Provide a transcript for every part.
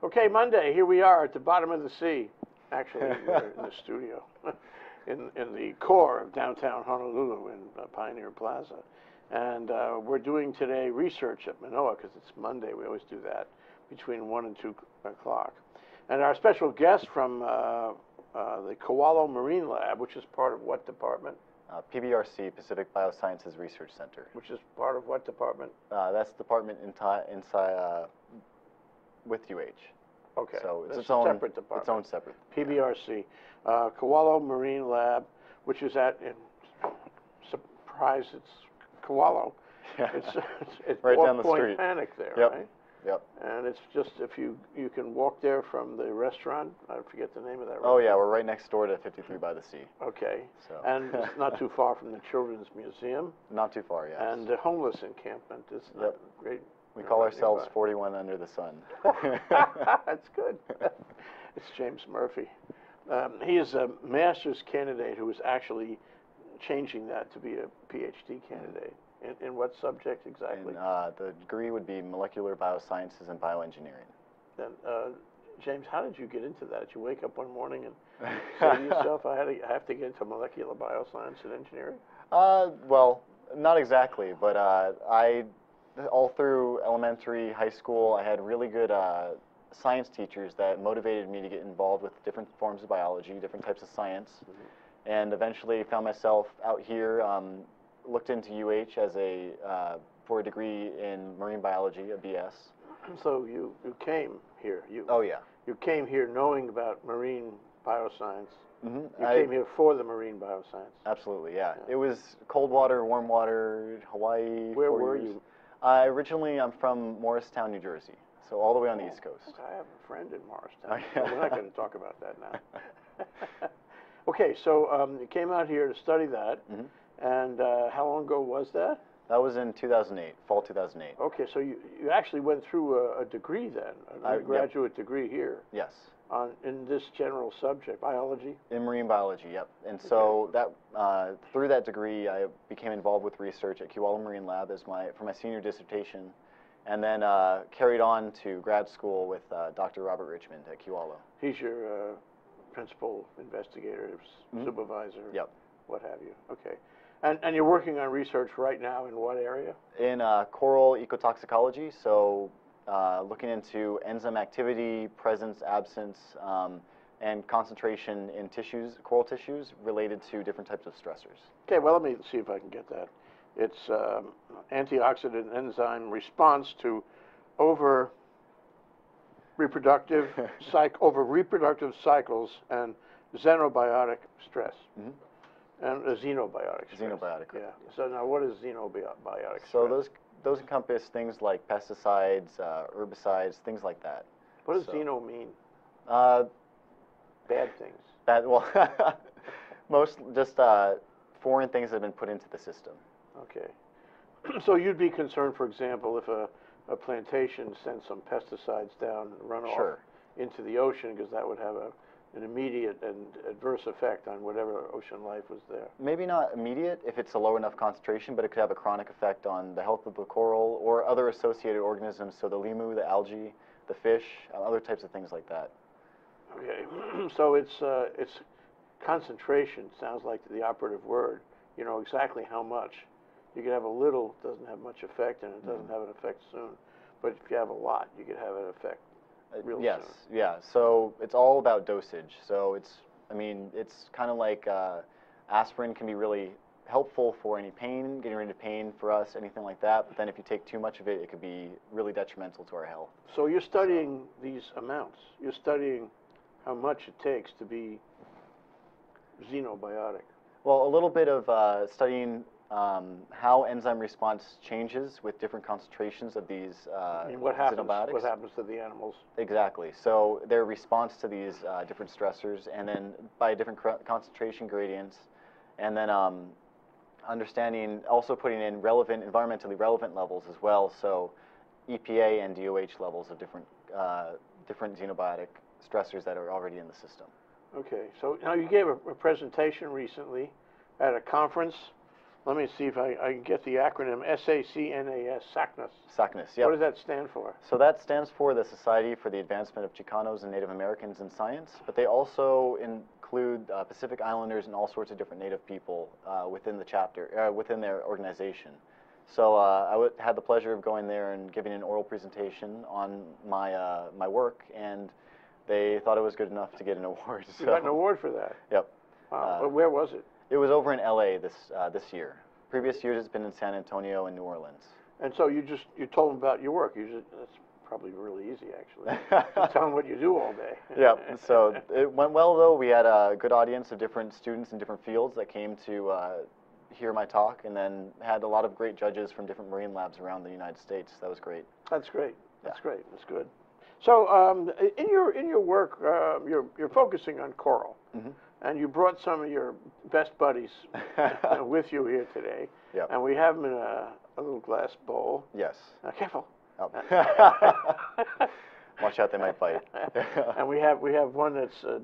Okay, Monday, here we are at the bottom of the sea. Actually, we're in the studio in the core of downtown Honolulu in Pioneer Plaza. And we're doing today research at Manoa because it's Monday. We always do that between 1 and 2 o'clock. And our special guest from the Kewalo Marine Lab, which is part of what department? PBRC, Pacific Biosciences Research Center. Which is part of what department? That's the department inside with UH. Okay, so it's a its own separate department. Its own separate. PBRC, Kewalo Marine Lab, which is at, surprise, it's Kewalo. Yeah. It's right down the Point street. Panic there, Yep. right? Yep. And it's just, if you can walk there from the restaurant, I forget the name of that restaurant. Oh yeah, we're right next door to 53 by the Sea. Okay, So. and it's not too far from the Children's Museum. Not too far, yes. And the homeless encampment is not great. We call ourselves 41 Under the Sun. That's good. It's James Murphy. He is a master's candidate who is actually changing that to be a PhD candidate. In what subject exactly? And, the degree would be Molecular Biosciences and Bioengineering. Then, James, how did you get into that? Did you wake up one morning and say to yourself, I have to get into molecular bioscience and engineering? Well, not exactly, but all through elementary, high school, I had really good science teachers that motivated me to get involved with different forms of biology, different types of science, and eventually found myself out here, looked into UH as for a degree in marine biology, a BS. So you came here. Oh yeah. You came here knowing about marine bioscience. Mm-hmm. You came here for the marine bioscience. Absolutely, yeah. It was cold water, warm water, Hawaii. Where were you? Originally, I'm from Morristown, New Jersey, so all the way on the East Coast. I have a friend in Morristown. We're not going to talk about that now. Okay, so you came out here to study that, and how long ago was that? That was in 2008, fall 2008. Okay, so you actually went through a degree then, a graduate degree here. Yes. In this general subject, biology? In marine biology, yep. And so that through that degree, I became involved with research at Kewalo Marine Lab for my senior dissertation, and then carried on to grad school with Dr. Robert Richmond at Kewalo. He's your principal investigator, supervisor, what have you. Okay. And you're working on research right now in what area? In coral ecotoxicology, so looking into enzyme activity, presence, absence, and concentration in tissues, coral tissues, related to different types of stressors. Okay, well, let me see if I can get that. It's antioxidant enzyme response to over reproductive cycles and xenobiotic stress. And a xenobiotic stress. Xenobiotic. Yeah. So now, what is xenobiotic stress? So those encompass things like pesticides, herbicides, things like that. What does xeno mean? Bad things. Well, most just foreign things that have been put into the system. Okay. So you'd be concerned, for example, if a plantation sent some pesticides down runoff into the ocean, because that would have an immediate and adverse effect on whatever ocean life was there. Maybe not immediate if it's a low enough concentration, but it could have a chronic effect on the health of the coral or other associated organisms, so the lemur, the algae, the fish, other types of things like that. Okay, so it's concentration sounds like the operative word. You know exactly how much. You could have a little, doesn't have much effect, and it doesn't have an effect soon. But if you have a lot, you could have an effect real soon. Yeah. So it's all about dosage. So it's kind of like aspirin can be really helpful for any pain, getting rid of pain for us, anything like that. But then if you take too much of it, it could be really detrimental to our health. So you're studying these amounts. You're studying how much it takes to be xenobiotic. Well, a little bit of studying how enzyme response changes with different concentrations of these xenobiotics. What happens to the animals? Exactly. So their response to these different stressors, and then by different concentration gradients, and then understanding, also putting in environmentally relevant levels as well. So EPA and DOH levels of different xenobiotic stressors that are already in the system. Okay. So now you gave a presentation recently at a conference Let me see if I can get the acronym SACNAS, SACNAS. SACNAS, yeah. What does that stand for? So that stands for the Society for the Advancement of Chicanos and Native Americans in Science, but they also include Pacific Islanders and all sorts of different Native people within the chapter, within their organization. So I had the pleasure of going there and giving an oral presentation on my my work, and they thought it was good enough to get an award. You got an award for that? Yep. Wow. But where was it? It was over in LA this year. Previous years it's been in San Antonio and New Orleans. And so you told them about your work. That's probably really easy, actually. Just tell them what you do all day. Yeah. So it went well, though. We had a good audience of different students in different fields that came to hear my talk, and then had a lot of great judges from different marine labs around the United States. That was great. That's great. That's Yeah. great. That's good. So in your work, you're focusing on coral. Mm-hmm. And you brought some of your best buddies with you here today. Yep. And we have them in a little glass bowl. Yes. Careful. Oh. Watch out, they might bite. And we have one that's a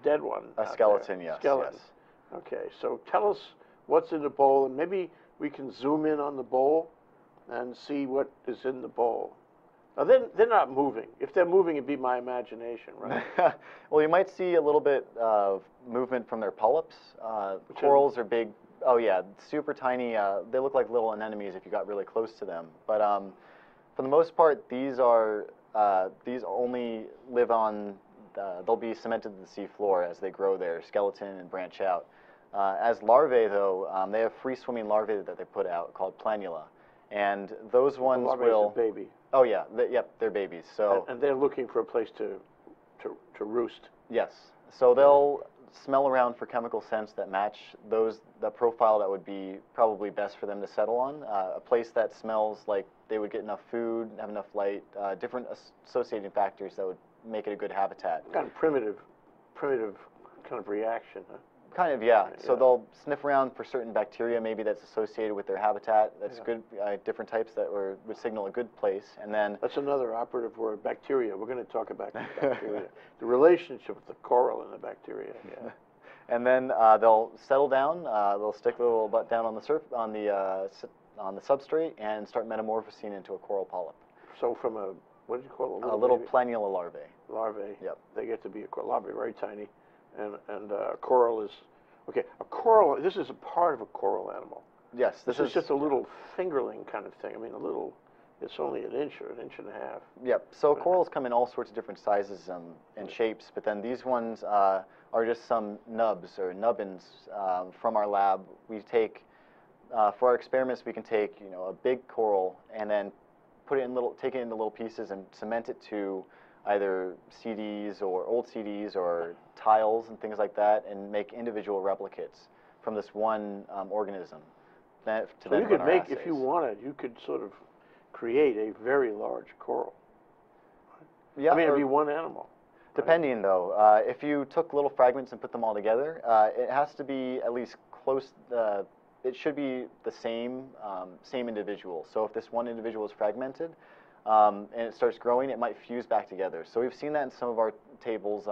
dead one. A skeleton, yes. Skeleton. Yes. Okay. So tell us what's in the bowl, and maybe we can zoom in on the bowl and see what is in the bowl. Now, they're not moving. If they're moving, it'd be my imagination, right? Well, you might see a little bit of movement from their polyps. Corals are big. Oh, yeah, super tiny. They look like little anemones if you got really close to them. But for the most part, these only live on. They'll be cemented to the sea floor as they grow their skeleton and branch out. As larvae, though, they have free-swimming larvae that they put out called planula, and those ones will. A baby. Oh yeah, yep, they're babies. So and they're looking for a place to roost. yes, so they'll smell around for chemical scents that match the profile that would be probably best for them to settle on. A place that smells like they would get enough food, have enough light, different associating factors that would make it a good habitat. Kind of primitive kind of reaction. Huh? Kind of, yeah. So Yeah. they'll sniff around for certain bacteria maybe that's associated with their habitat. That's Yeah. good, different types that would signal a good place. And then That's another operative word, bacteria. We're going to talk about bacteria. The relationship with the coral and the bacteria. Yeah. and then they'll settle down. They'll stick their little butt down on the substrate and start metamorphosing into a coral polyp. So from what do you call it? A little baby? planula larvae. Larvae. Yep. They get to be a coral larvae, very tiny, and coral is okay. A coral. This is a part of a coral animal. Yes, This is just a little fingerling kind of thing. I mean, a little. It's only an inch or an inch and a half. Yep. So corals come in all sorts of different sizes and shapes, but then these ones are just some nubs or nubbins from our lab. We take for our experiments. We can take a big coral and then take it into little pieces and cement it to either CDs or old CDs or tiles and things like that, and make individual replicates from this one organism. So you could make, if you wanted, you could sort of create a very large coral. Yeah, I mean, it'd be one animal. Depending, though. If you took little fragments and put them all together, it has to be at least close. It should be the same individual. So if this one individual is fragmented and it starts growing, it might fuse back together. So we've seen that in some of our tables.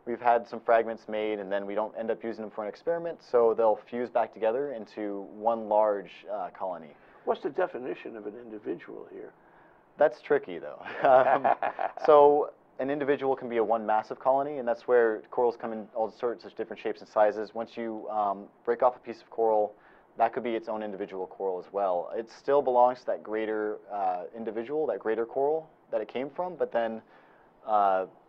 We've had some fragments made, and then we don't end up using them for an experiment, so they'll fuse back together into one large colony. What's the definition of an individual here? That's tricky, though. So an individual can be a one massive colony, and that's where corals come in all sorts of different shapes and sizes. Once you break off a piece of coral, that could be its own individual coral as well. It still belongs to that greater individual, that greater coral that it came from, but then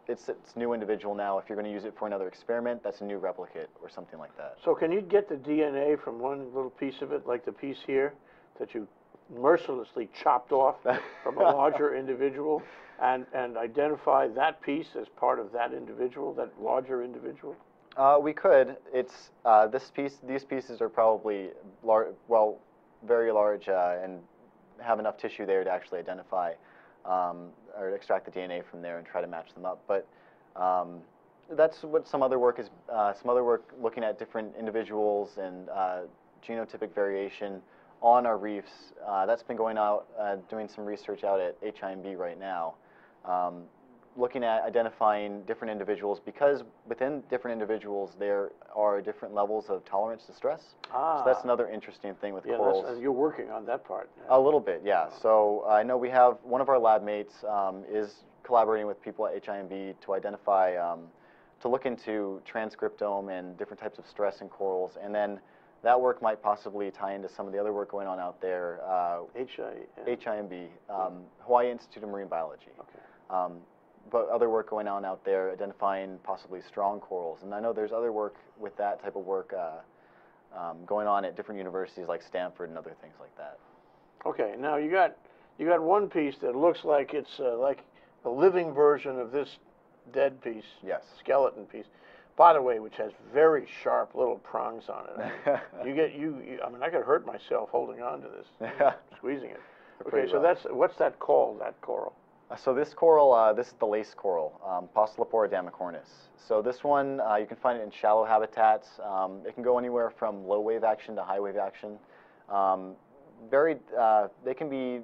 it's new individual now. If you're going to use it for another experiment, that's a new replicate or something like that. So can you get the DNA from one little piece of it, like the piece here, that you mercilessly chopped off from a larger individual, and identify that piece as part of that individual, that larger individual? We could. It's these pieces are probably very large and have enough tissue there to actually identify or extract the DNA from there and try to match them up. But that's what some other work is. Some other work looking at different individuals and genotypic variation on our reefs. That's been going out, doing some research out at HIMB right now. looking at identifying different individuals, because within different individuals there are different levels of tolerance to stress. So that's another interesting thing with corals. You're working on that part. Yeah. A little bit, yeah. So I know we have one of our lab mates is collaborating with people at HIMB to identify, to look into transcriptome and different types of stress in corals, and then that work might possibly tie into some of the other work going on out there. HIMB, Hawaii Institute of Marine Biology. Okay. But other work going on out there identifying possibly strong corals. And I know there's other work with that type of work going on at different universities like Stanford and other things like that. Okay, now you got one piece that looks like it's like a living version of this dead piece. Yes. Skeleton piece. By the way, which has very sharp little prongs on it. I mean, I mean, I could hurt myself holding on to this, squeezing it. Okay, so what's that called, that coral? So this coral, this is the lace coral, Postlepora damicornis. So this one, you can find it in shallow habitats. It can go anywhere from low wave action to high wave action. They can be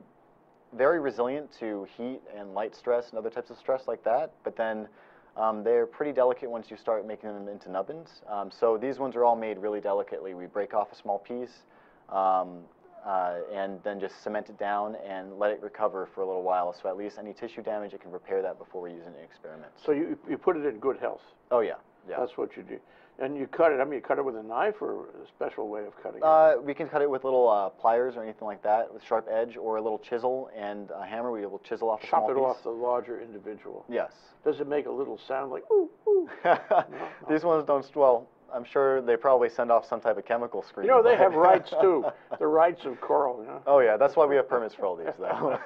very resilient to heat and light stress and other types of stress like that, but then they're pretty delicate once you start making them into nubbins. So these ones are all made really delicately. We break off a small piece and then just cement it down and let it recover for a little while. So at least any tissue damage, it can repair that before we use it in experiments. So you put it in good health? Oh, yeah. Yeah. That's what you do. And you cut it, I mean, you cut it with a knife or a special way of cutting it? We can cut it with little pliers or anything like that, with sharp edge, or a little chisel and a hammer. We will chisel off a small piece. Chop it off the larger individual? Yes. Does it make a little sound like, ooh, ooh? No? These ones don't, well, I'm sure they probably send off some type of chemical screen. You know, they have rights too. The rights of coral, you know? Oh, yeah, that's why we have permits for all these, though.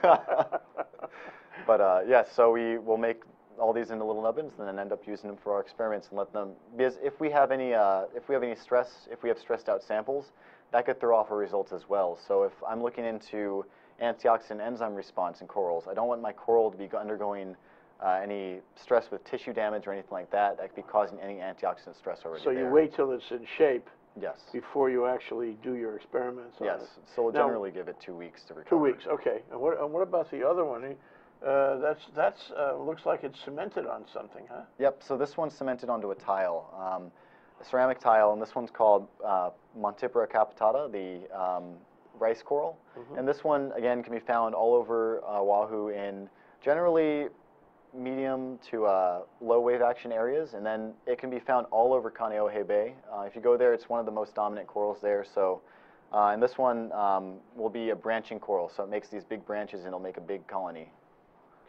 But, yeah, so we will make all these into little nubbins and then end up using them for our experiments and let them, because if we have any stress, if we have stressed out samples, that could throw off our results as well. So if I'm looking into antioxidant enzyme response in corals, I don't want my coral to be undergoing any stress with tissue damage or anything like that that could be causing any antioxidant stress already there. So you wait till it's in shape. Yes. Before you actually do your experiments on it. Yes. So we'll generally give it 2 weeks to recover. 2 weeks, okay. And what about the other one? That's looks like it's cemented on something, huh? Yep. So this one's cemented onto a tile, a ceramic tile, and this one's called Montipora capitata, the rice coral. And this one again can be found all over Oahu in generally medium to low wave action areas, and then it can be found all over Kaneohe Bay. If you go there, it's one of the most dominant corals there. So, and this one will be a branching coral, so it makes these big branches and it'll make a big colony.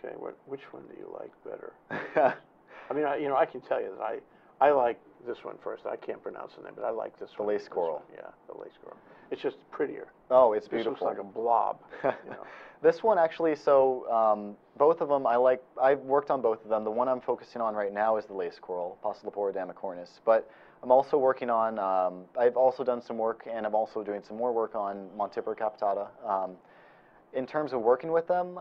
Okay, which one do you like better? I mean, you know, I can tell you that I like this one first. I can't pronounce the name, but I like this one. The lace coral. Yeah, the lace coral. It's just prettier. Oh, it's beautiful. This looks like a blob. You know. This one actually, so both of them I like. I've worked on both of them. The one I'm focusing on right now is the lace coral, Postlepora damicornis. But I'm also working on, I've also done some work, and I'm also doing some more work on Montipora capitata. In terms of working with them,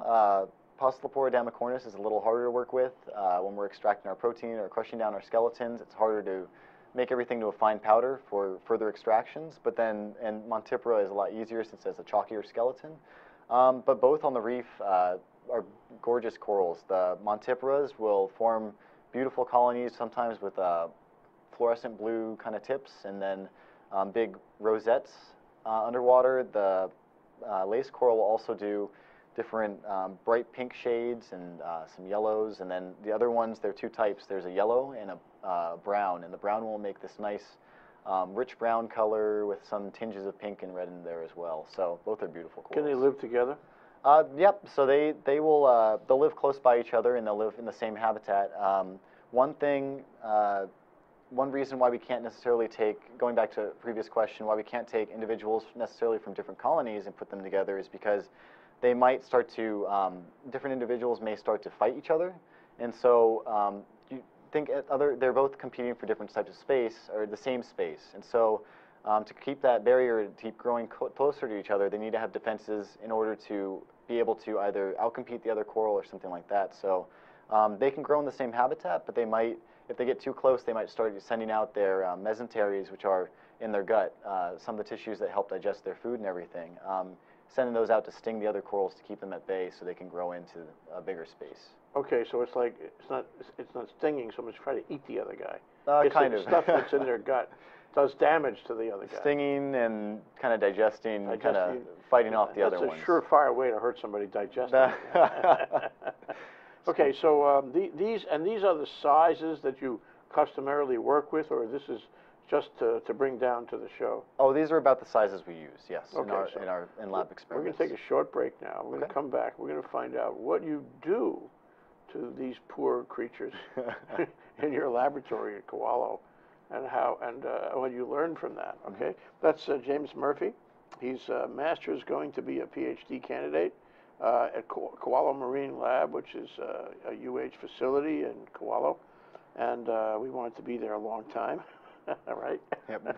Postlepora damicornis is a little harder to work with. When we're extracting our protein or crushing down our skeletons, it's harder to make everything to a fine powder for further extractions. But then, and Montipora is a lot easier since it has a chalkier skeleton. But both on the reef are gorgeous corals. The Montiporas will form beautiful colonies, sometimes with fluorescent blue kind of tips, and then big rosettes underwater. The lace coral will also do different bright pink shades and some yellows, and then the other ones, there are two types. There's a yellow and a brown, and the brown will make this nice rich brown color with some tinges of pink and red in there as well. So both are beautiful corals. Can they live together? Yep. So they'll live close by each other and they'll live in the same habitat. One reason why we can't necessarily take, going back to a previous question, why we can't take individuals necessarily from different colonies and put them together is because they might start to, different individuals may start to fight each other. And so you think they're both competing for different types of space, or the same space. And so to keep that barrier, to keep growing closer to each other, they need to have defenses in order to be able to either outcompete the other coral or something like that. So they can grow in the same habitat, but they might, if they get too close, they might start sending out their mesenteries, which are in their gut, some of the tissues that help digest their food and everything. sending those out to sting the other corals to keep them at bay so they can grow into a bigger space. Okay, so it's like it's not stinging so much try to eat the other guy. Kind the of. stuff that's in their gut does damage to the other guy. Stinging and kind of digesting, kind of fighting off the other ones. That's a surefire way to hurt somebody, digesting. Okay, so these are the sizes that you customarily work with, or this is just to bring down to the show? Oh, these are about the sizes we use, yes, Okay, in our in-lab experiments. We're going to take a short break now. We're going to come back. We're going to find out what you do to these poor creatures in your laboratory at Kewalo, and what you learned from that. Okay, that's James Murphy. He's master's going to be a PhD candidate at Kewalo Marine Lab, which is a UH facility in Kewalo, and we wanted to be there a long time. All right. Yep.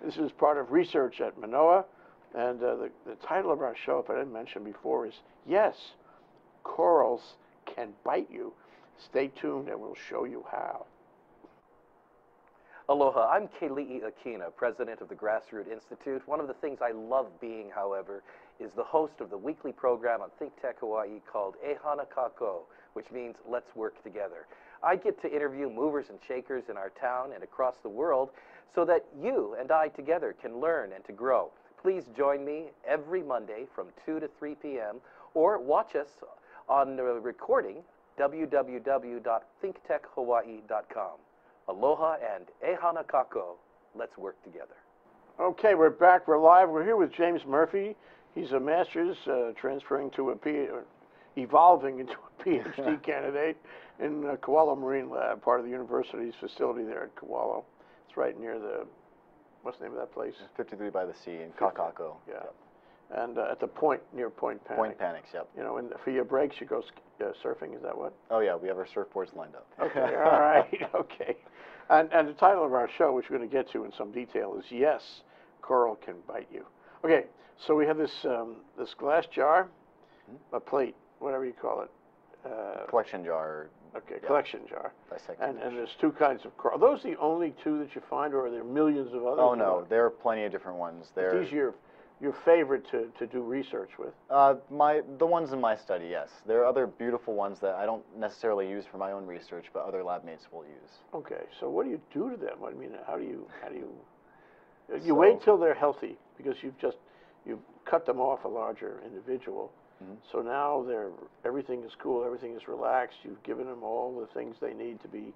This is part of research at Manoa, and the title of our show, if I didn't mention before, is Yes, Corals Can Bite You. Stay tuned and we'll show you how. Aloha, I'm Keli'i Akina, president of the Grassroot Institute. One of the things I love being, however, is the host of the weekly program on ThinkTech Hawaii called Ehana Kako, which means let's work together. I get to interview movers and shakers in our town and across the world so that you and I together can learn and to grow. Please join me every Monday from 2 to 3 p.m. or watch us on the recording, www.thinktechhawaii.com. Aloha and Ehana Kako. Let's work together. Okay, we're back. We're live. We're here with James Murphy. He's a master's transferring to evolving into a PhD candidate in Kewalo Marine Lab, part of the university's facility there at Kewalo. It's right near what's the name of that place? 53 by the sea in Kakako. Yeah. Yep. And at the point, near Point Panic. Point Panics, yep. You know, and for your breaks, you go surfing, is that what? Oh, yeah, we have our surfboards lined up. Okay, all right, okay. And the title of our show, which we're going to get to in some detail, is Yes, Coral Can Bite You. Okay, so we have this glass jar, a plate, whatever you call it. Collection jar. Okay, yep. Collection jar. Dissecting and there's two kinds of coral. Are those the only two that you find, or are there millions of others? Oh, no, there are plenty of different ones. These are your favorite to do research with? The ones in my study, yes. There are other beautiful ones that I don't necessarily use for my own research, but other lab mates will use. Okay, so what do you do to them? I mean, how do you wait till they're healthy, because you've cut them off a larger individual. So now everything is cool, everything is relaxed. You've given them all the things they need to be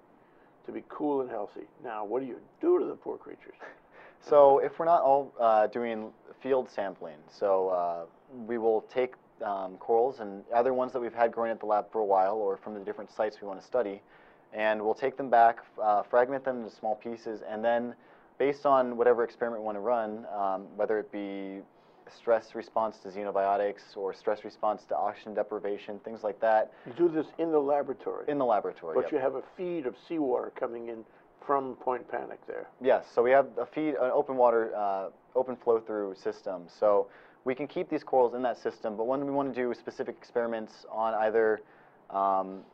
cool and healthy. Now, what do you do to the poor creatures? So if we're not all doing field sampling, so we will take corals and other ones that we've had growing at the lab for a while or from the different sites we want to study, and we'll take them back, fragment them into small pieces, and then based on whatever experiment we want to run, whether it be stress response to xenobiotics or stress response to oxygen deprivation, things like that. You do this in the laboratory? In the laboratory, But yep. you have a feed of seawater coming in from Point Panic there? Yes, so we have a feed, an open water, open flow through system. So we can keep these corals in that system, but when we want to do specific experiments on either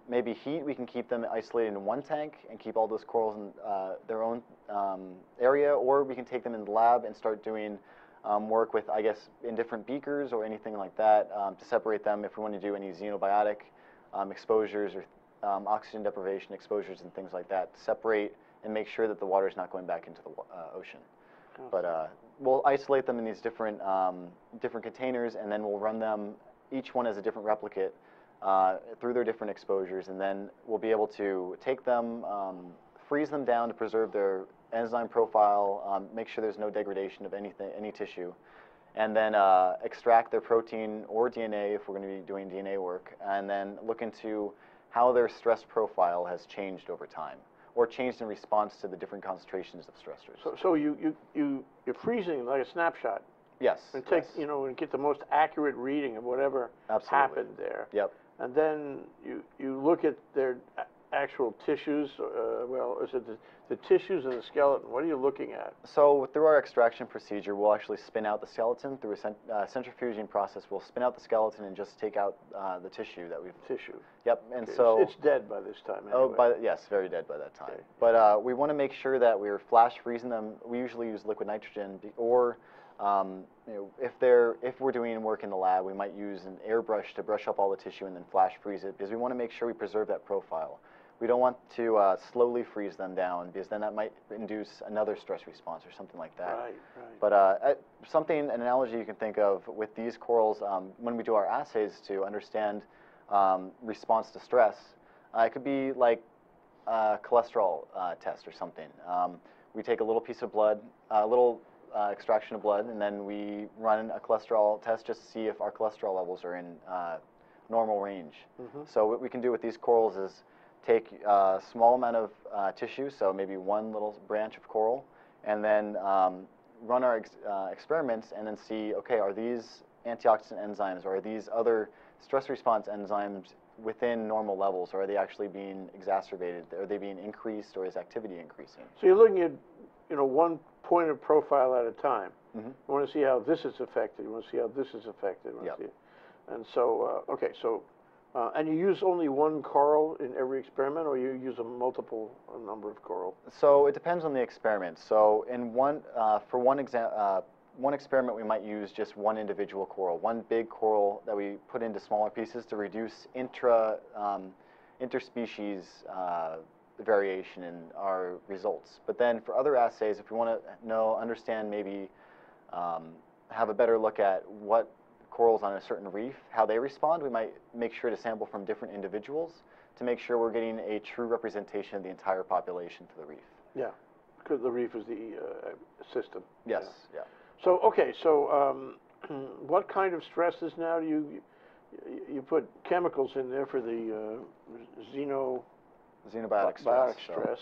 maybe heat, we can keep them isolated in one tank and keep all those corals in their own area, or we can take them in the lab and start doing work with, I guess, in different beakers or anything like that to separate them if we want to do any xenobiotic exposures or oxygen deprivation exposures and things like that, to separate and make sure that the water is not going back into the ocean. Okay. But we'll isolate them in these different containers, and then we'll run them, each one as a different replicate, through their different exposures, and then we'll be able to take them, freeze them down to preserve their enzyme profile, make sure there's no degradation of any tissue, and then extract their protein or DNA if we're going to be doing DNA work, and then look into how their stress profile has changed over time, or changed in response to the different concentrations of stressors. So you're freezing like a snapshot. Yes. And take yes. And get the most accurate reading of whatever happened there. Yep. And then you look at their actual tissues. Well, is it the tissues and the skeleton? What are you looking at? So through our extraction procedure, we'll actually spin out the skeleton through a centrifuging process. We'll spin out the skeleton and just take out the tissue that we've. Tissue. Yep. And okay. so it's dead by this time. Anyway. Oh, yes, very dead by that time. Okay. But we want to make sure that we're flash freezing them. We usually use liquid nitrogen or if we're doing work in the lab, we might use an airbrush to brush up all the tissue and then flash freeze it, because we want to make sure we preserve that profile. We don't want to slowly freeze them down, because then that might induce another stress response or something like that. Right, right. But an analogy you can think of with these corals, when we do our assays to understand response to stress, it could be like a cholesterol test or something. We take a little piece of blood, a little extraction of blood, and then we run a cholesterol test just to see if our cholesterol levels are in normal range. So what we can do with these corals is take a small amount of tissue, so maybe one little branch of coral, and then run our experiments and then see, okay, are these antioxidant enzymes or are these other stress response enzymes within normal levels, or are they actually being exacerbated? Are they being increased, or is activity increasing? So you're looking at, one point of profile at a time. You want to see how this is affected. You want to see how this is affected. You want to see it. And so, okay, so, and you use only one coral in every experiment, or you use a number of coral? So it depends on the experiment. So in for one experiment, we might use just one individual coral, one big coral that we put into smaller pieces to reduce interspecies variation in our results. But then for other assays, if we want to understand, maybe have a better look at what corals on a certain reef, how they respond, we might make sure to sample from different individuals to make sure we're getting a true representation of the entire population for the reef. Yeah, because the reef is the system. Yes, yeah. So, okay, so what kind of stresses now do you put chemicals in there for the xenobiotic stress?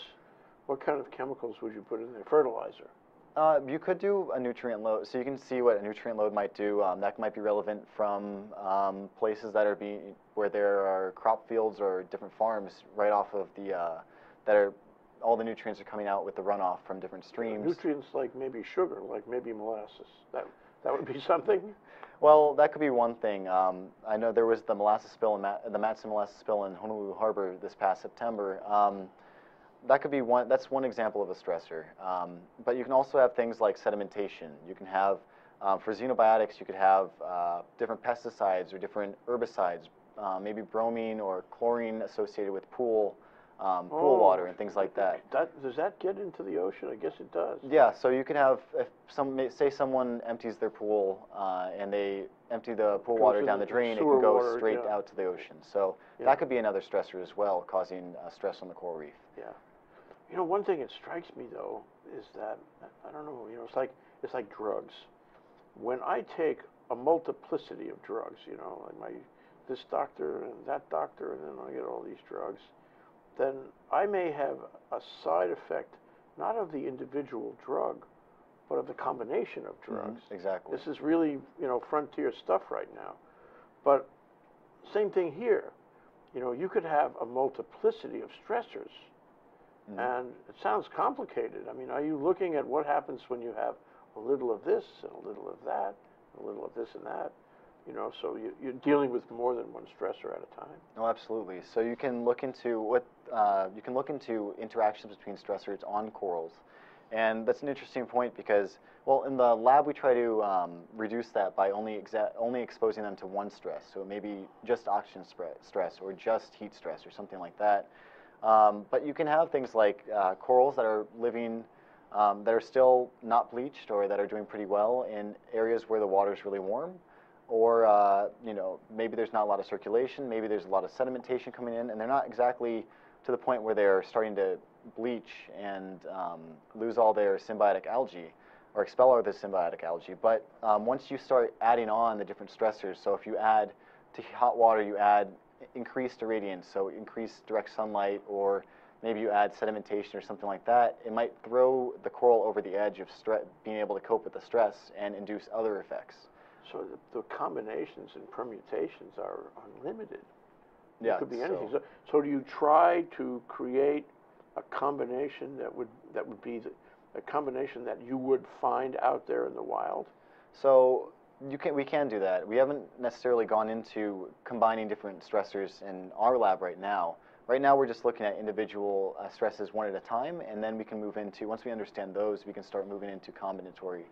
What kind of chemicals would you put in there? Fertilizer? You could do a nutrient load, so you can see what a nutrient load might do. That might be relevant from places that are where there are crop fields or different farms right off of all the nutrients are coming out with the runoff from different streams. Nutrients like maybe sugar, like maybe molasses. That would be something? Well, that could be one thing. I know there was the molasses spill, the Matson molasses spill in Honolulu Harbor this past September. That could be one. That's one example of a stressor. But you can also have things like sedimentation. You can have, for xenobiotics, you could have different pesticides or different herbicides, maybe bromine or chlorine associated with pool water and things like that. Does that get into the ocean? I guess it does. Yeah, so you could have, say someone empties their pool and they empty the pool water down the drain, it can go straight out to the ocean. So that could be another stressor as well, causing stress on the coral reef. Yeah. One thing that strikes me though is that, I don't know, it's like drugs. When I take a multiplicity of drugs, like this doctor and that doctor, and then I get all these drugs, then I may have a side effect, not of the individual drug, but of the combination of drugs. Exactly. This is really, frontier stuff right now. But same thing here. You could have a multiplicity of stressors, and it sounds complicated. I mean, are you looking at what happens when you have a little of this and a little of that, a little of this and that? So you're dealing with more than one stressor at a time. Oh, absolutely. So you can look into interactions between stressors on corals, and that's an interesting point because, well, in the lab we try to reduce that by only exposing them to one stress. So it may be just oxygen stress or just heat stress or something like that. But you can have things like corals that are living, that are still not bleached or that are doing pretty well in areas where the water is really warm. Or, maybe there's not a lot of circulation, maybe there's a lot of sedimentation coming in, and they're not exactly to the point where they're starting to bleach and lose all their symbiotic algae or expel all their symbiotic algae. But once you start adding on the different stressors, so if you add to hot water, you add increased irradiance, so increased direct sunlight, or maybe you add sedimentation or something like that, it might throw the coral over the edge of being able to cope with the stress and induce other effects. So the combinations and permutations are unlimited. Yeah, it could be anything. So do you try to create a combination that would be a combination that you would find out there in the wild? So we can do that. We haven't necessarily gone into combining different stressors in our lab right now. Right now we're just looking at individual stresses one at a time, and then we can move into, once we understand those, we can start moving into combinatory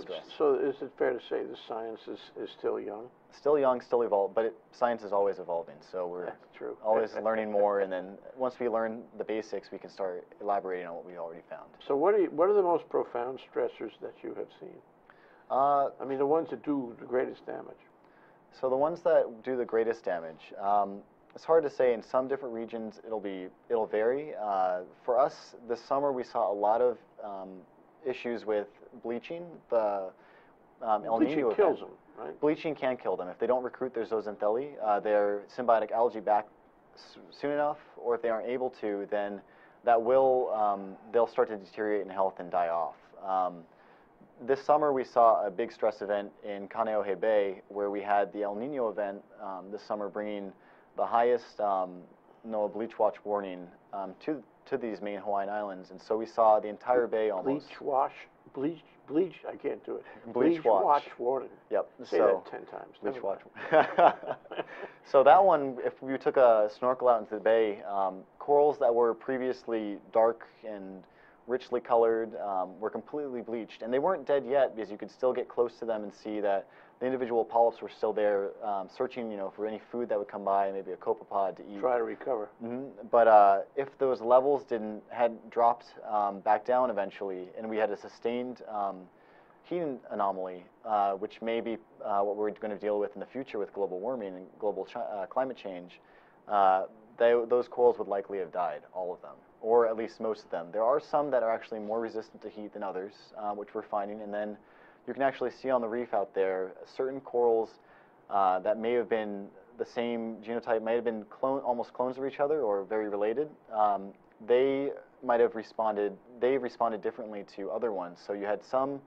stress. So is it fair to say the science is still young? Still young, still evolved, but science is always evolving, so we're That's true. always learning more, and then once we learn the basics, we can start elaborating on what we already found. So what are the most profound stressors that you have seen? I mean, the ones that do the greatest damage. So the ones that do the greatest damage, it's hard to say. In some different regions, it'll vary. For us, this summer we saw a lot of issues with bleaching. The El Bleaching Nino kills event. them, right? Bleaching can kill them if they don't recruit their zooxanthellae, their symbiotic algae back soon enough, or if they aren't able to, then that they'll start to deteriorate in health and die off. This summer we saw a big stress event in Kaneohe Bay where we had the El Nino event this summer bringing the highest NOAA bleach watch warning to these main Hawaiian islands, and so we saw the entire bay almost. Bleach, I can't do it. Bleach watch warning. Yep. Say so that 10 times. bleach Never watch. mind. So that one, if we took a snorkel out into the bay, corals that were previously dark and richly colored were completely bleached, and they weren't dead yet because you could still get close to them and see that the individual polyps were still there, searching, for any food that would come by, maybe a copepod to eat. Try to recover. But if those levels had dropped back down eventually, and we had a sustained heating anomaly, which may be what we're going to deal with in the future with global warming and global climate change, those corals would likely have died, all of them, or at least most of them. There are some that are actually more resistant to heat than others, which we're finding, and then you can actually see on the reef out there certain corals that may have been the same genotype, may have been almost clones of each other or very related. They've responded differently to other ones. So you had some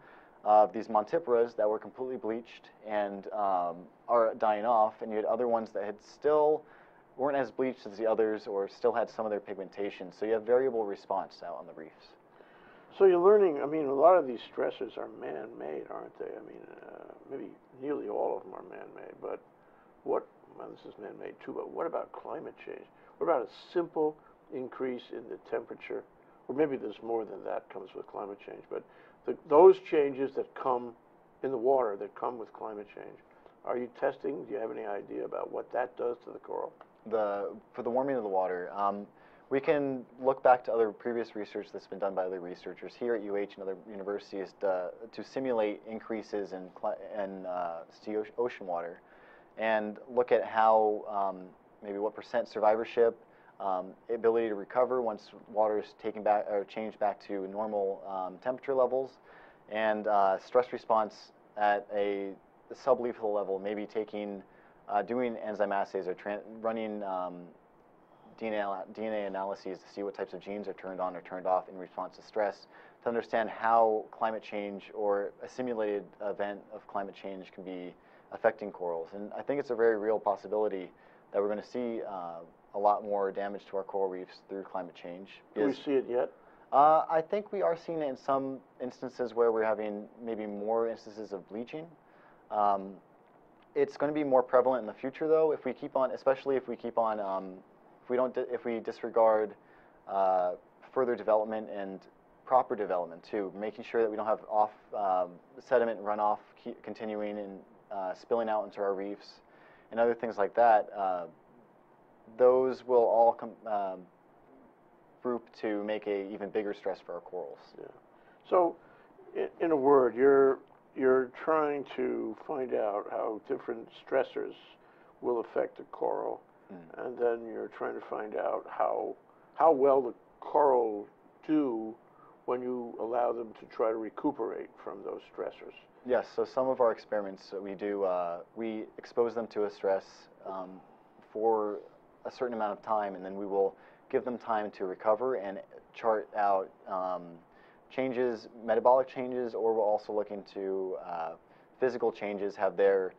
of these Montiperas that were completely bleached and are dying off, and you had other ones that weren't as bleached as the others or still had some of their pigmentation. So you have variable response out on the reefs. So you're learning, I mean, a lot of these stressors are man-made, aren't they? I mean, maybe nearly all of them are man-made, but well, this is man-made too, but what about climate change? What about a simple increase in the temperature? Or maybe there's more than that comes with climate change, but those changes that come in the water that come with climate change, are you testing? Do you have any idea about what that does to the coral? For the warming of the water, we can look back to other previous research that's been done by other researchers here at UH and other universities to simulate increases in ocean water and look at how maybe what percent survivorship, ability to recover once water is taken back or changed back to normal temperature levels, and stress response at a sublethal level, maybe doing enzyme assays or running DNA analyses to see what types of genes are turned on or turned off in response to stress, to understand how climate change or a simulated event of climate change can be affecting corals. And I think it's a very real possibility that we're going to see a lot more damage to our coral reefs through climate change. Do we see it yet? I think we are seeing it in some instances where we're having maybe more instances of bleaching. It's going to be more prevalent in the future, though, if we keep on, especially if we keep on, if we disregard further development and proper development too, making sure that we don't have sediment runoff continuing and spilling out into our reefs and other things like that. Those will all group to make a even bigger stress for our corals. Yeah. So, in a word, you're trying to find out how different stressors will affect a coral, and then you're trying to find out how well the coral do when you allow them to try to recuperate from those stressors. Yes, so some of our experiments that we do, we expose them to a stress for a certain amount of time, and then we will give them time to recover and chart out changes, metabolic changes, or we'll also look into physical changes, have their,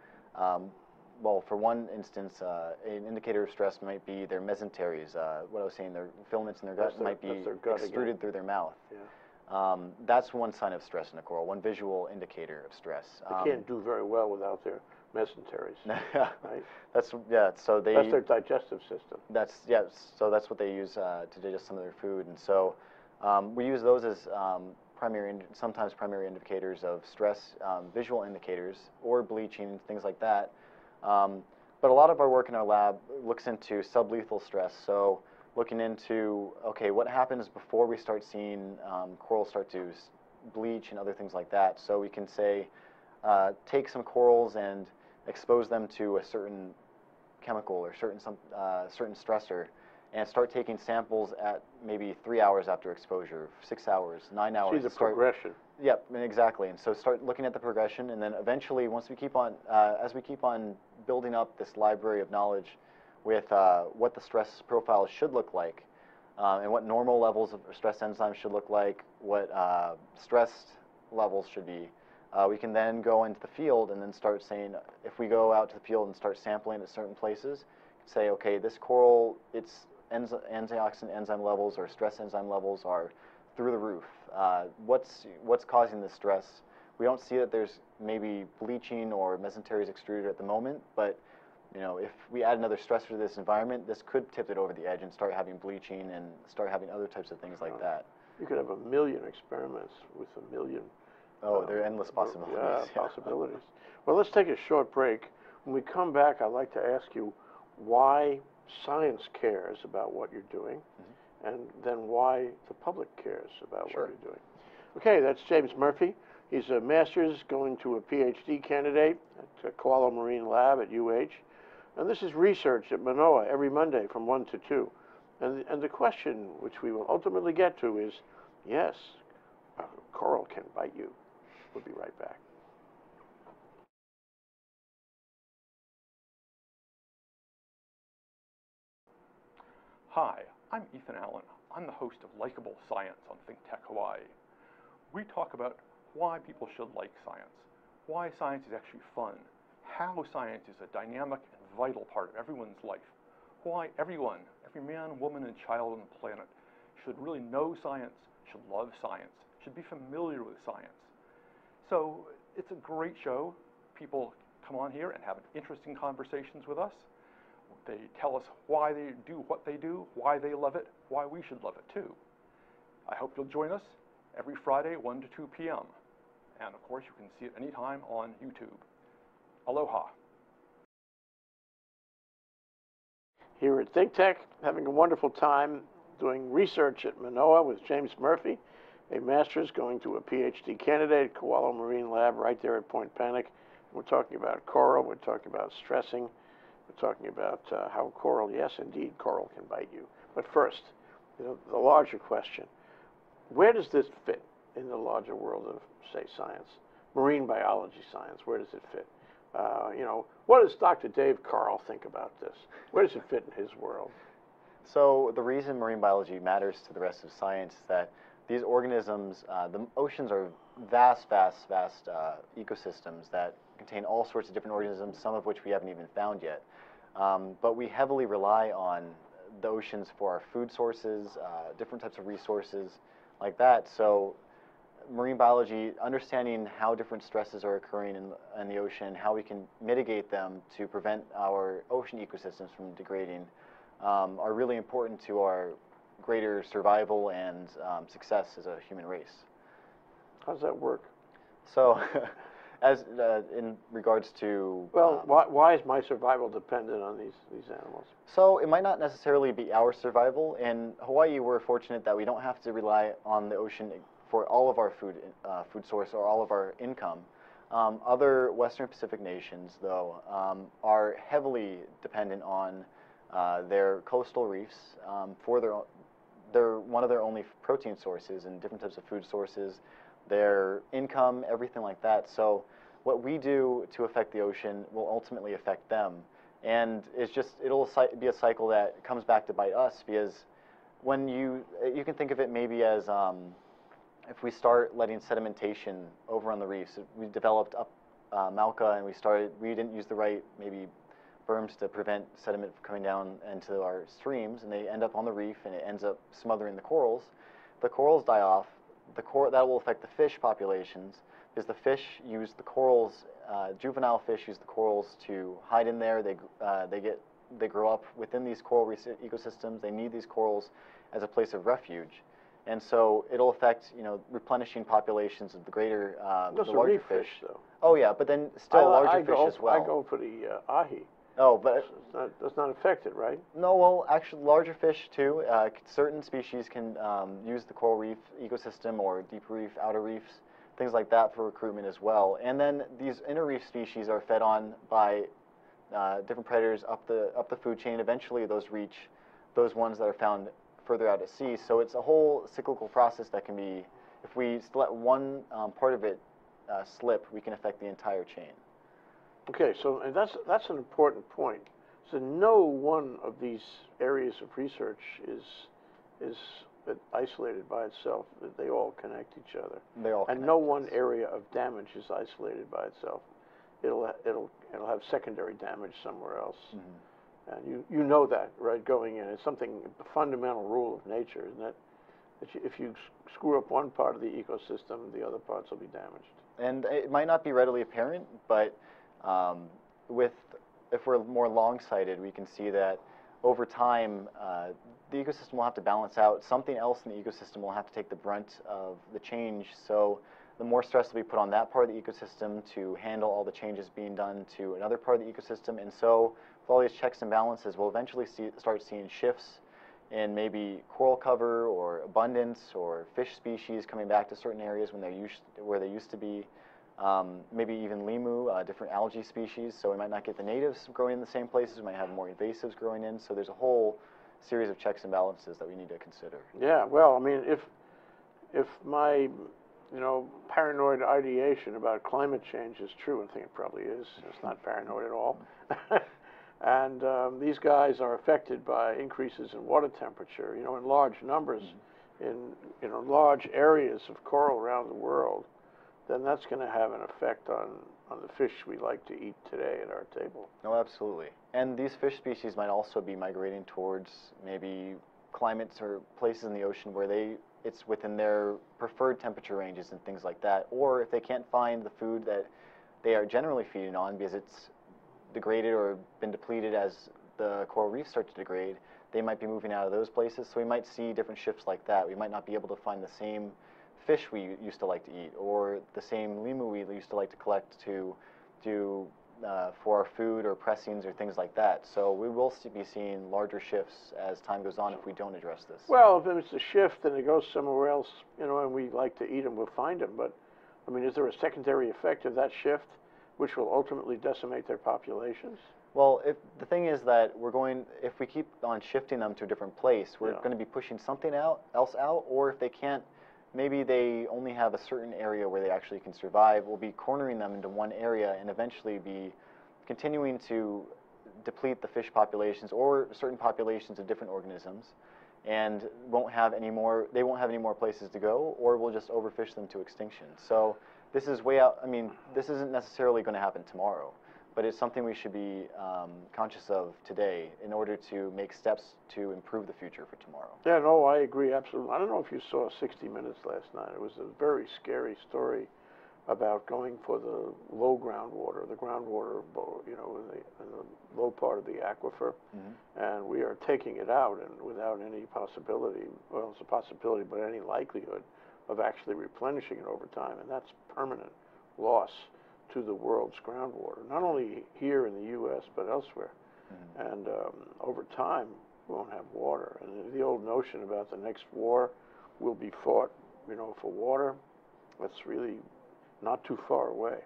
well, for one instance, an indicator of stress might be their mesenteries. What I was saying, their filaments in their gut might be extruded through their mouth. Yeah. That's one sign of stress in a coral, one visual indicator of stress. They can't do very well without their mesenteries, right? That's their digestive system. So that's what they use to digest some of their food, and so we use those as sometimes primary indicators of stress, visual indicators, or bleaching, things like that. But a lot of our work in our lab looks into sublethal stress, so looking into, okay, what happens before we start seeing corals start to bleach and other things like that. So we can say, take some corals and expose them to a certain chemical or certain stressor, and start taking samples at maybe 3 hours after exposure, 6 hours, 9 hours. See the progression. Yep, exactly. And so start looking at the progression, and then eventually, once we keep on, as we keep on building up this library of knowledge with what the stress profile should look like, and what normal levels of stress enzymes should look like, what stress levels should be, we can then go into the field and then start saying, if we go out to the field and start sampling at certain places, say, okay, this coral, its antioxidant enzyme levels or stress enzyme levels are through the roof. What's causing this stress? We don't see that there's maybe bleaching or mesenteries extruded at the moment, but if we add another stressor to this environment, this could tip it over the edge and start having bleaching and start having other types of things like that. You could have 1 million experiments with 1 million. Oh, there are endless possibilities. Yeah, possibilities. Well, let's take a short break. When we come back, I'd like to ask you why science cares about what you're doing, and then why the public cares about what you're doing. Okay, that's James Murphy. He's a master's going to a PhD candidate at Kewalo Marine Lab at UH. And this is research at Manoa every Monday from 1 to 2. And the question, which we will ultimately get to, is, yes, coral can bite you. We'll be right back. Hi, I'm Ethan Allen. I'm the host of Likeable Science on ThinkTech Hawaii. We talk about why people should like science, why science is actually fun, how science is a dynamic and vital part of everyone's life, why everyone, every man, woman, and child on the planet should really know science, should love science, should be familiar with science. So it's a great show. People come on here and have interesting conversations with us. They tell us why they do what they do, why they love it, why we should love it too. I hope you'll join us every Friday, 1 to 2 p.m. And of course, you can see it anytime on YouTube. Aloha. Here at ThinkTech, having a wonderful time doing research at Manoa with James Murphy, a master's going to a PhD candidate at Kewalo Marine Lab right there at Point Panic. We're talking about coral, we're talking about stressing, we're talking about how coral, yes, indeed, coral can bite you. But first, the larger question, where does this fit in the larger world of, say, science? Marine biology science, where does it fit? What does Dr. Dave Carl think about this? Where does it fit in his world? So the reason marine biology matters to the rest of science is that these organisms, the oceans are vast ecosystems that contain all sorts of different organisms, some of which we haven't even found yet. But we heavily rely on the oceans for our food sources, different types of resources like that. So marine biology, understanding how different stresses are occurring in the ocean, how we can mitigate them to prevent our ocean ecosystems from degrading, are really important to our greater survival and success as a human race. How does that work? So, as in regards to... Well, why is my survival dependent on these animals? So it might not necessarily be our survival. In Hawaii, we're fortunate that we don't have to rely on the ocean for all of our food source or all of our income. Other Western Pacific nations, though, are heavily dependent on their coastal reefs for they're one of their only protein sources and different types of food sources, their income, everything like that. So what we do to affect the ocean will ultimately affect them. And it'll be a cycle that comes back to bite us, because when you can think of it maybe as if we start letting sedimentation over on the reefs, we developed up Malca and we didn't use the right maybe berms to prevent sediment from coming down into our streams, and they end up on the reef and it ends up smothering the corals. The corals die off. That will affect the fish populations, because the fish use the corals, juvenile fish use the corals to hide in there. They grow up within these coral ecosystems. They need these corals as a place of refuge. And so it'll affect, replenishing populations of the greater, Those the are larger reef fish, though. Oh yeah, but then still larger fish as well. I go for the ahi. Oh, but That's not affected, right? no, well, actually, larger fish too. Certain species can use the coral reef ecosystem or deep reef, outer reefs, things like that for recruitment as well. And then these inner reef species are fed on by different predators up the food chain. Eventually, those reach those ones that are found further out at sea. So it's a whole cyclical process that can be, if we let one part of it slip, we can affect the entire chain. Okay, so and that's an important point. So no one of these areas of research is isolated by itself. They all connect each other. They all and connect, no one yes. area of damage is isolated by itself. It'll have secondary damage somewhere else. Mm-hmm. And you know that, right, going in. It's something, a fundamental rule of nature, isn't it? That if you screw up one part of the ecosystem, the other parts will be damaged. And it might not be readily apparent, but if we're more long-sighted, we can see that over time, the ecosystem will have to balance out. Something else in the ecosystem will have to take the brunt of the change. So the more stress will be put on that part of the ecosystem to handle all the changes being done to another part of the ecosystem. And so with all these checks and balances, we'll eventually start seeing shifts in maybe coral cover or abundance or fish species coming back to certain areas where they used to be. Maybe even limu, different algae species. So we might not get the natives growing in the same places. We might have more invasives growing in. So there's a whole series of checks and balances that we need to consider. Yeah, well, I mean, if my paranoid ideation about climate change is true, I think it probably is. It's not paranoid at all. And these guys are affected by increases in water temperature, in large numbers, in large areas of coral around the world. Then that's going to have an effect on the fish we like to eat today at our table. No, absolutely. And these fish species might also be migrating towards maybe climates or places in the ocean where it's within their preferred temperature ranges and things like that. Or if they can't find the food that they are generally feeding on because it's degraded or been depleted as the coral reefs start to degrade, they might be moving out of those places. So we might see different shifts like that. We might not be able to find the same fish we used to like to eat, or the same limu we used to like to collect to do for our food or pressings or things like that. So we will be seeing larger shifts as time goes on if we don't address this. Well, if it's a shift and it goes somewhere else, and we like to eat them, we'll find them. But, I mean, is there a secondary effect of that shift which will ultimately decimate their populations? Well, the thing is that if we keep on shifting them to a different place, we're going to be pushing something else out, or if they can't, maybe they only have a certain area where they actually can survive. We'll be cornering them into one area and eventually be continuing to deplete the fish populations or certain populations of different organisms, and they won't have any more places to go, or we'll just overfish them to extinction. So this is way out. I mean, this isn't necessarily going to happen tomorrow, but it's something we should be conscious of today in order to make steps to improve the future for tomorrow. Yeah, no, I agree, absolutely. I don't know if you saw 60 Minutes last night. It was a very scary story about going for the low groundwater, the groundwater, in the low part of the aquifer, and we are taking it out and without any possibility, well, it's a possibility, but any likelihood of actually replenishing it over time, and that's permanent loss to the world's groundwater, not only here in the U.S., but elsewhere. And over time, we won't have water. And the old notion about the next war will be fought, for water, that's really not too far away.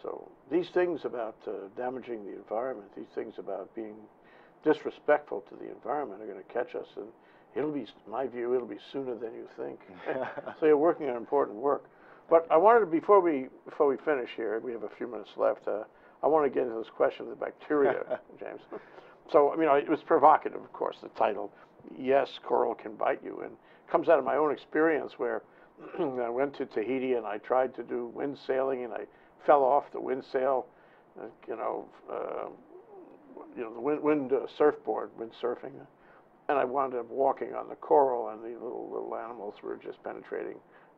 So these things about damaging the environment, these things about being disrespectful to the environment are going to catch us, and it'll be, in my view, it'll be sooner than you think. So you're working on important work. But I wanted to, before we finish here, we have a few minutes left, I want to get into this question of the bacteria, James. So, it was provocative, of course, the title, Yes, Coral Can Bite You, and it comes out of my own experience where I went to Tahiti and I tried to do wind sailing and I fell off the wind sail, the wind surfboard, wind surfing, and I wound up walking on the coral, and the little animals were just penetrating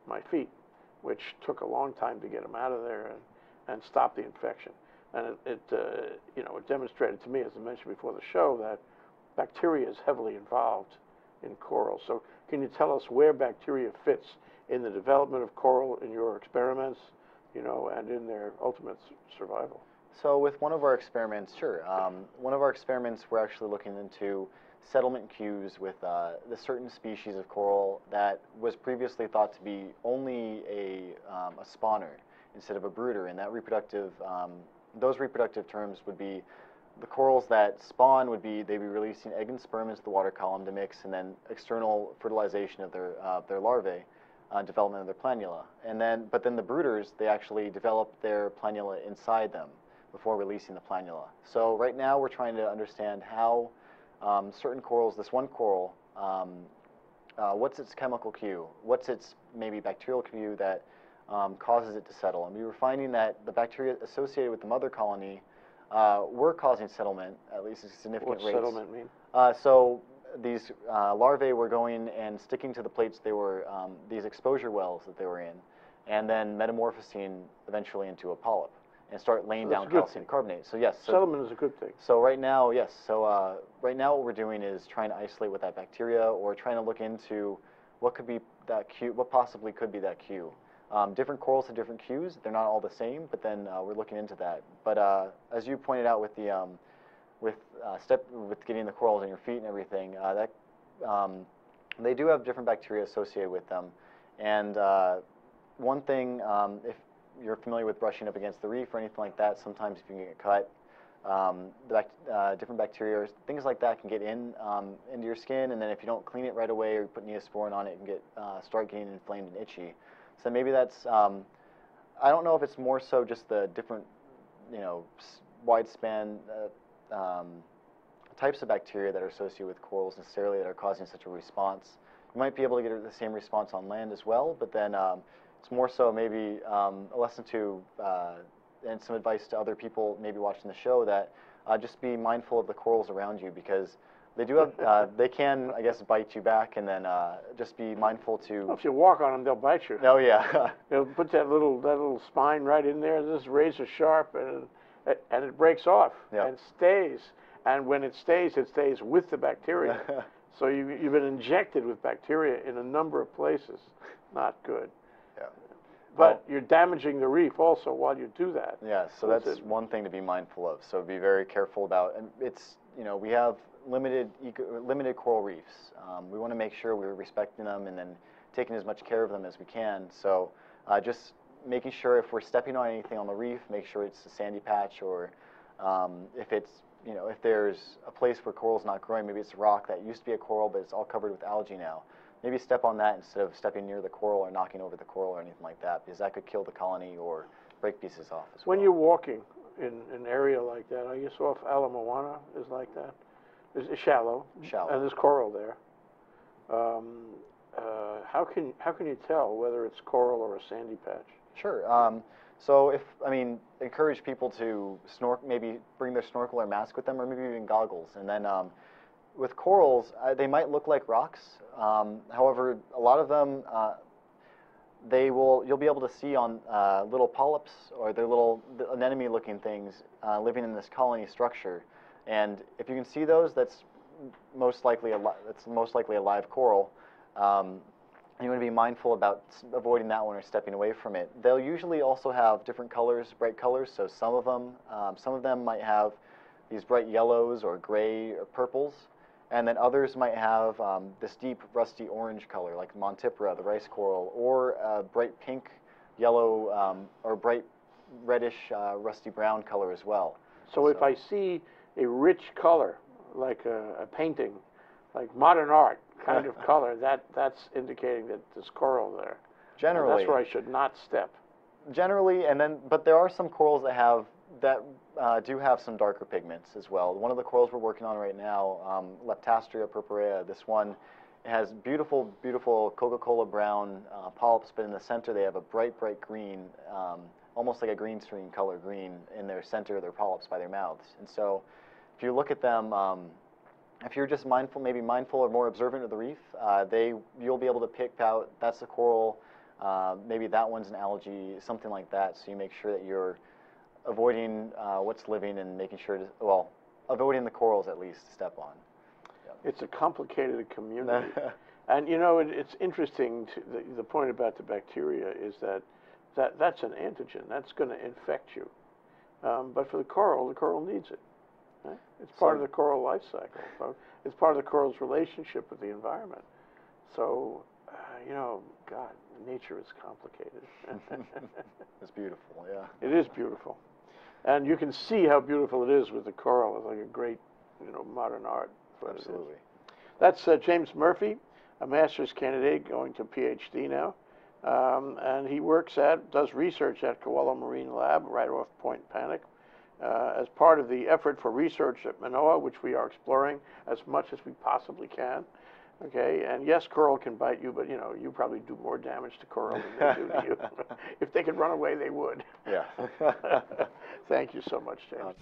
my feet, which took a long time to get them out of there and stop the infection. And it demonstrated to me, as I mentioned before the show, that bacteria is heavily involved in coral. So can you tell us where bacteria fits in the development of coral in your experiments, you know, and in their ultimate survival? So with one of our experiments, sure. One of our experiments, we're actually looking into settlement queues with the certain species of coral that was previously thought to be only a spawner instead of a brooder, and that those reproductive terms would be the corals that spawn they'd be releasing egg and sperm into the water column to mix, and then external fertilization of their larvae, development of their planula, but then the brooders, they actually develop their planula inside them before releasing the planula. So right now we're trying to understand how certain corals, this one coral, what's its chemical cue? What's its maybe bacterial cue that causes it to settle? And we were finding that the bacteria associated with the mother colony were causing settlement, at least at significant rates. What's settlement mean? So these larvae were going and sticking to the plates. They were these exposure wells that they were in, and then metamorphosing eventually into a polyp and start laying down calcium carbonate. So yes, settlement is a good thing. So right now, yes. So right now, what we're doing is trying to isolate what that bacteria, or trying to look into what could be that cue, what possibly could be that cue. Different corals have different cues. They're not all the same, but then we're looking into that. But as you pointed out with the with getting the corals on your feet and everything, they do have different bacteria associated with them. And one thing, if you're familiar with brushing up against the reef or anything like that, sometimes if you can get cut, different bacteria, things like that can get into your skin, and then if you don't clean it right away or put Neosporin on it, it can start getting inflamed and itchy. So maybe that's, I don't know if it's more so just the different, you know, wide span types of bacteria that are associated with corals necessarily that are causing such a response. You might be able to get the same response on land as well, but then it's more so maybe a lesson to, and some advice to other people maybe watching the show, that just be mindful of the corals around you, because they do have, they can, I guess, bite you back, and then just be mindful to... Well, if you walk on them, they'll bite you. Oh, yeah. They'll put that little spine right in there, this razor sharp, and it breaks off and stays. And when it stays with the bacteria. So you've been injected with bacteria in a number of places. Not good. Yeah. But you're damaging the reef also while you do that. Yeah, so that's one thing to be mindful of. So be very careful about, and it's, you know, we have limited coral reefs. We want to make sure we're respecting them and then taking as much care of them as we can. So just making sure if we're stepping on anything on the reef, make sure it's a sandy patch, or if it's, you know, if there's a place where coral's not growing, maybe it's a rock that used to be a coral but it's all covered with algae now. Maybe step on that instead of stepping near the coral or knocking over the coral or anything like that, because that could kill the colony or break pieces off as well. When you're walking in an area like that, I guess off Ala Moana is like that. It's shallow. Shallow. And there's coral there. How can you tell whether it's coral or a sandy patch? Sure. So encourage people to snorkel, maybe bring their snorkel or mask with them, or maybe even goggles. And then with corals, they might look like rocks. However, a lot of them, you'll be able to see on little polyps, or their little anemone-looking things living in this colony structure. And if you can see those, that's most likely a live coral. You want to be mindful about avoiding that one or stepping away from it. They'll usually also have different colors, bright colors. So some of them might have these bright yellows or gray or purples, and then others might have this deep rusty orange color, like Montipora, the rice coral, or a bright pink, yellow, or bright reddish rusty brown color as well. So if I see a rich color, like a painting, like modern art kind of color, that's indicating that there's coral there. Generally. And that's where I should not step. Generally, but there are some corals that do have some darker pigments as well. One of the corals we're working on right now, Leptastria purpurea, this one has beautiful, beautiful Coca-Cola brown polyps, but in the center they have a bright, bright green, almost like a green screen color green in their center of their polyps by their mouths. And so if you look at them, if you're just mindful or more observant of the reef, you'll be able to pick out, that's a coral, maybe that one's an algae, something like that. So you make sure that you're avoiding what's living and making sure avoiding the corals at least to step on. It's a complicated community. And you know, it's interesting, the point about the bacteria is that's an antigen. That's going to infect you. But for the coral needs it. Right? It's part of the coral life cycle. So it's part of the coral's relationship with the environment. So, you know, God, nature is complicated. It's beautiful, yeah. It is beautiful. And you can see how beautiful it is with the coral. It's like a great, you know, modern art. Absolutely. That's James Murphy, a master's candidate going to PhD now. And he does research at Kewalo Marine Lab right off Point Panic as part of the effort for research at Manoa, which we are exploring as much as we possibly can. Okay, and yes, coral can bite you, but you know, you probably do more damage to coral than they do to you. If they could run away, they would. Yeah. Thank you so much, James.